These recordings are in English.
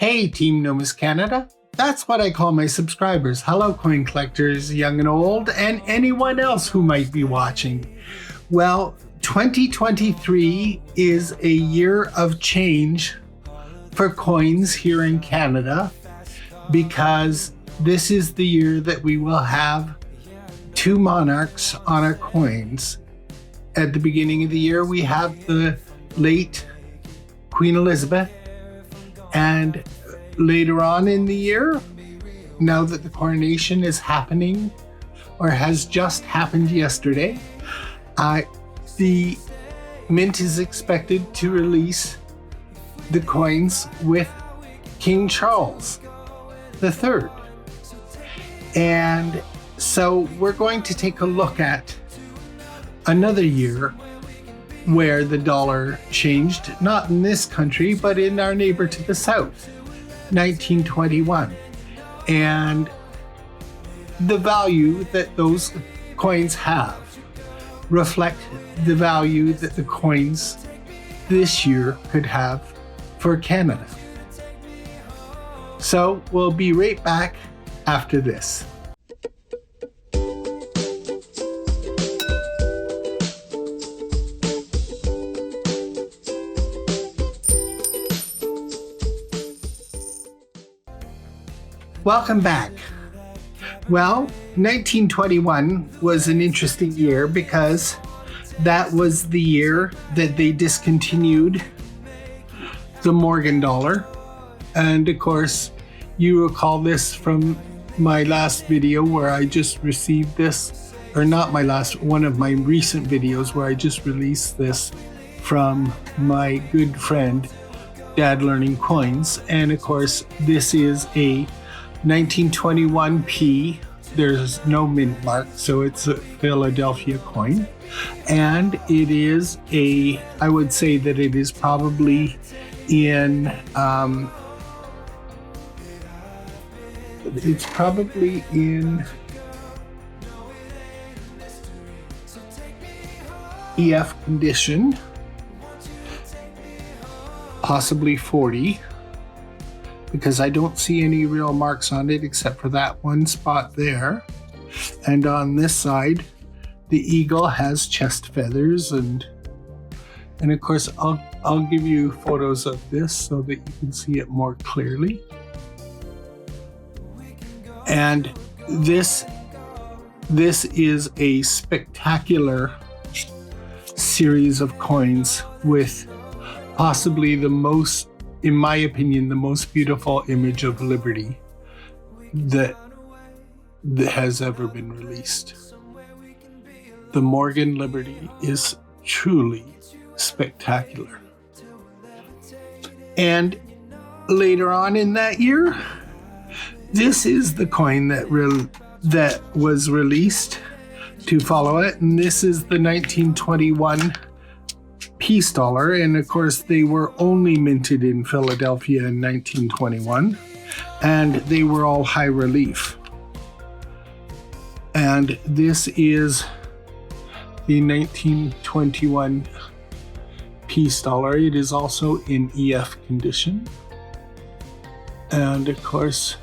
Hey, Team Nomis Canada. That's what I call my subscribers. Hello, coin collectors, young and old, and anyone else who might be watching. Well, 2023 is a year of change for coins here in Canada because this is the year that we will have two monarchs on our coins. At the beginning of the year, we have the late Queen Elizabeth, and later on in the year, now that the coronation is happening or has just happened yesterday, the mint is expected to release the coins with King Charles III. And so we're going to take a look at another year where the dollar changed, not in this country, but in our neighbor to the south, 1921. And the value that those coins have reflect the value that the coins this year could have for Canada. So we'll be right back after this. Welcome back. Well, 1921 was an interesting year because that was the year that they discontinued the Morgan dollar. And of course, you recall this from my last video where I just received this, or not my last, one of my recent videos where I just released this from my good friend, Dad Learning Coins. And of course, this is a 1921p. There's no mint mark, so it's a Philadelphia coin. And it is I would say that it is probably in, it's probably in EF condition, possibly 40. Because I don't see any real marks on it except for that one spot there. And on this side, the eagle has chest feathers, and of course I'll give you photos of this so that you can see it more clearly. And this is a spectacular series of coins with possibly the most, in my opinion, the most beautiful image of liberty that has ever been released. The Morgan Liberty is truly spectacular. And later on in that year, this is the coin that was released to follow it, and this is the 1921 peace dollar, and of course they were only minted in Philadelphia in 1921, and they were all high relief. And this is the 1921 peace dollar. It is also in EF condition, and of course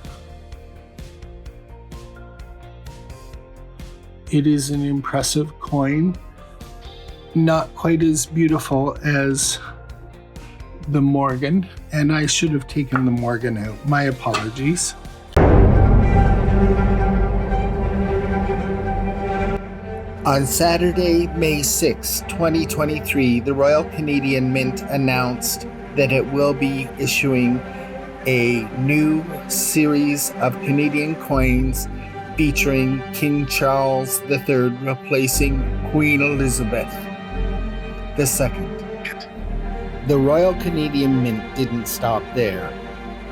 it is an impressive coin. Not quite as beautiful as the Morgan, and I should have taken the Morgan out. My apologies. On Saturday, May 6, 2023, the Royal Canadian Mint announced that it will be issuing a new series of Canadian coins featuring King Charles III replacing Queen Elizabeth II. The Royal Canadian Mint didn't stop there.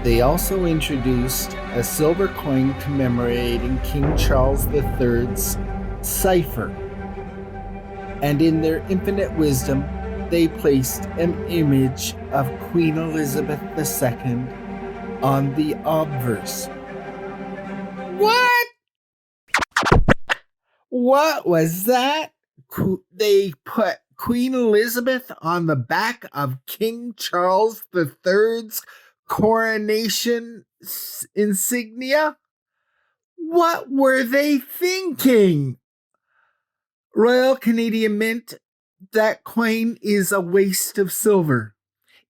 They also introduced a silver coin commemorating King Charles III's cipher. And in their infinite wisdom, they placed an image of Queen Elizabeth II on the obverse. What? What was that? They put Queen Elizabeth on the back of King Charles III's coronation insignia? What were they thinking? Royal Canadian Mint, that coin is a waste of silver.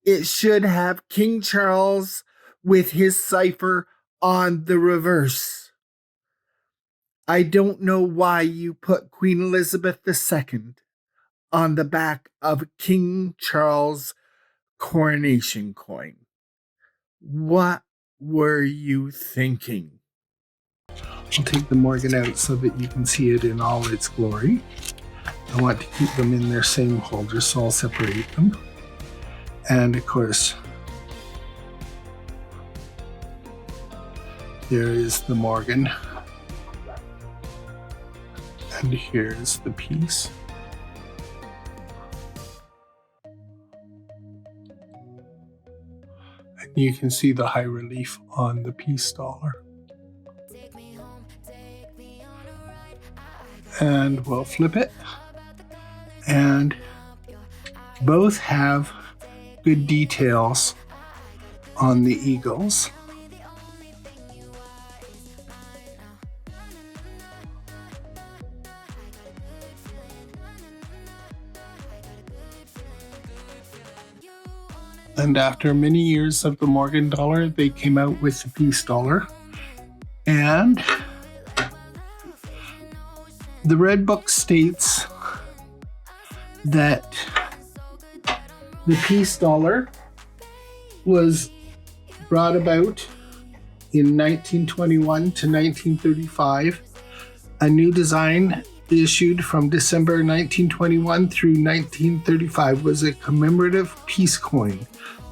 It should have King Charles with his cipher on the reverse. I don't know why you put Queen Elizabeth II on the back of King Charles' coronation coin. What were you thinking? I'll take the Morgan out so that you can see it in all its glory. I want to keep them in their same holder, so I'll separate them. And of course, there is the Morgan. And here's the piece. And you can see the high relief on the piece dollar. And we'll flip it. And both have good details on the eagles. And after many years of the Morgan dollar, they came out with the peace dollar. And the Red Book states that the peace dollar was brought about in 1921 to 1935. A new design issued from December 1921 through 1935 was a commemorative peace coin.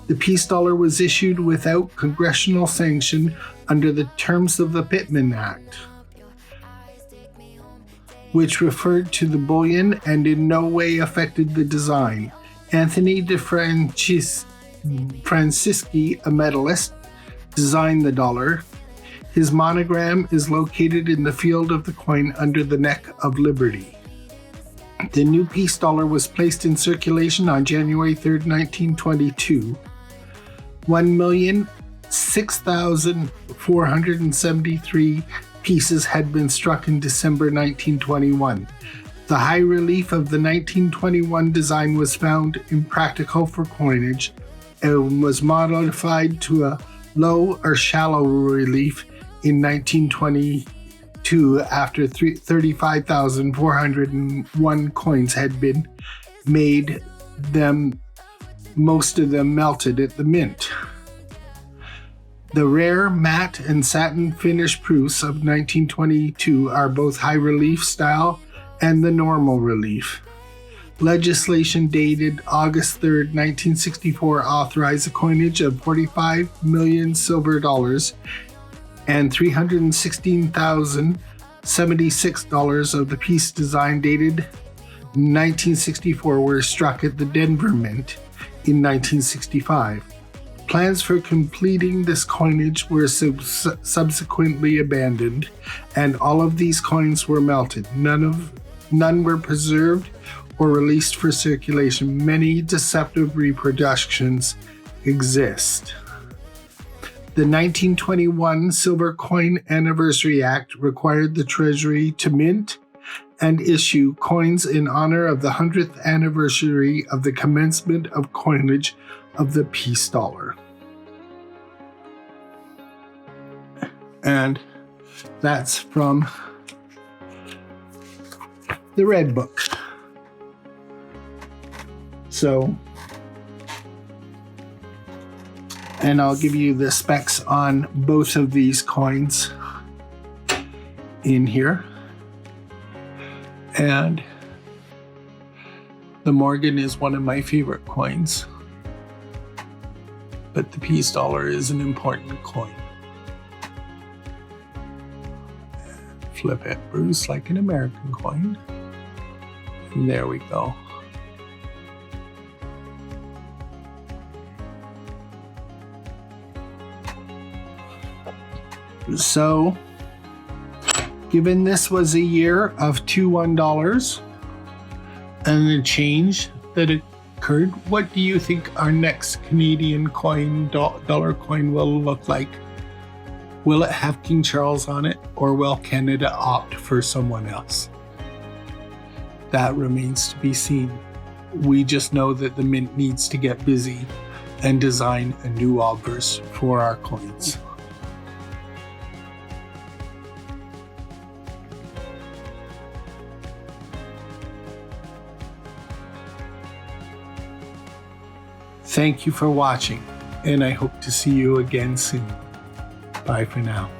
The peace dollar was issued without congressional sanction under the terms of the Pittman Act, which referred to the bullion and in no way affected the design. Anthony de Francisci, a medalist, designed the dollar. His monogram is located in the field of the coin under the neck of Liberty. The new peace dollar was placed in circulation on January 3, 1922. 1,006,473 pieces had been struck in December 1921. The high relief of the 1921 design was found impractical for coinage and was modified to a low or shallow relief in 1922 after 35,401 coins had been made, most of them melted at the mint. The rare matte and satin finish proofs of 1922 are both high relief style and the normal relief. Legislation dated August 3, 1964 authorized a coinage of 45 million silver dollars and $316,076 of the piece design dated 1964 were struck at the Denver Mint in 1965. Plans for completing this coinage were subsequently abandoned, and all of these coins were melted. None were preserved or released for circulation. Many deceptive reproductions exist. The 1921 Silver Coin Anniversary Act required the Treasury to mint and issue coins in honor of the 100th anniversary of the commencement of coinage of the peace dollar. And that's from the Red Book. So, and I'll give you the specs on both of these coins in here. And the Morgan is one of my favorite coins, but the peace dollar is an important coin. Flip it, Bruce, like an American coin. And there we go. So, given this was a year of $2 $1 and a change that record, what do you think our next Canadian coin, dollar coin, will look like? Will it have King Charles on it, or will Canada opt for someone else? That remains to be seen. We just know that the mint needs to get busy and design a new obverse for our coins. Thank you for watching, and I hope to see you again soon. Bye for now.